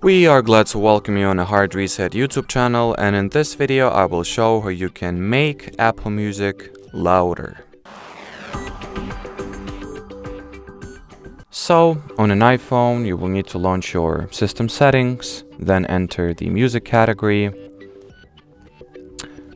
We are glad to welcome you on the Hard Reset YouTube channel, and in this video I will show how you can make Apple Music louder. So, on an iPhone you will need to launch your system settings, then enter the music category.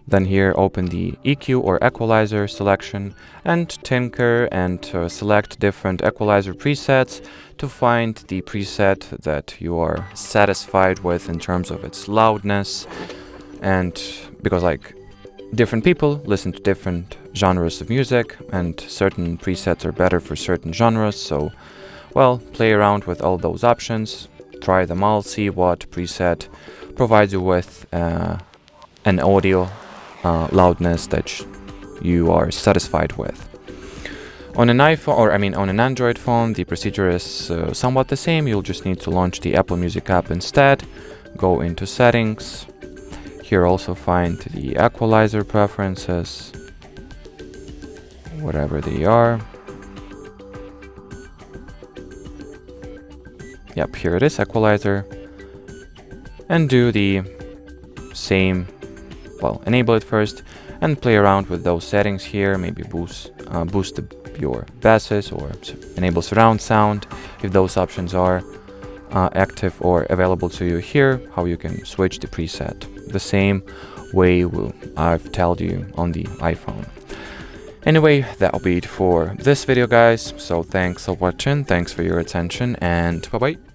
Then here open the EQ or equalizer selection and tinker and select different equalizer presets to find the preset that you are satisfied with in terms of its loudness. And because different people listen to different genres of music and certain presets are better for certain genres, so play around with all those options, try them all, see what preset provides you with an audio loudness that you are satisfied with. On an iPhone, on an Android phone, the procedure is somewhat the same. You'll just need to launch the Apple Music app instead, go into settings. Here also find the equalizer preferences, whatever they are. Yep, here it is, equalizer. And do the same. Enable it first and play around with those settings here. Maybe boost your basses or enable surround sound if those options are active or available to you. Here, how you can switch the preset the same way I've told you on the iPhone. Anyway, that'll be it for this video, guys. So thanks for watching, thanks for your attention, and bye bye.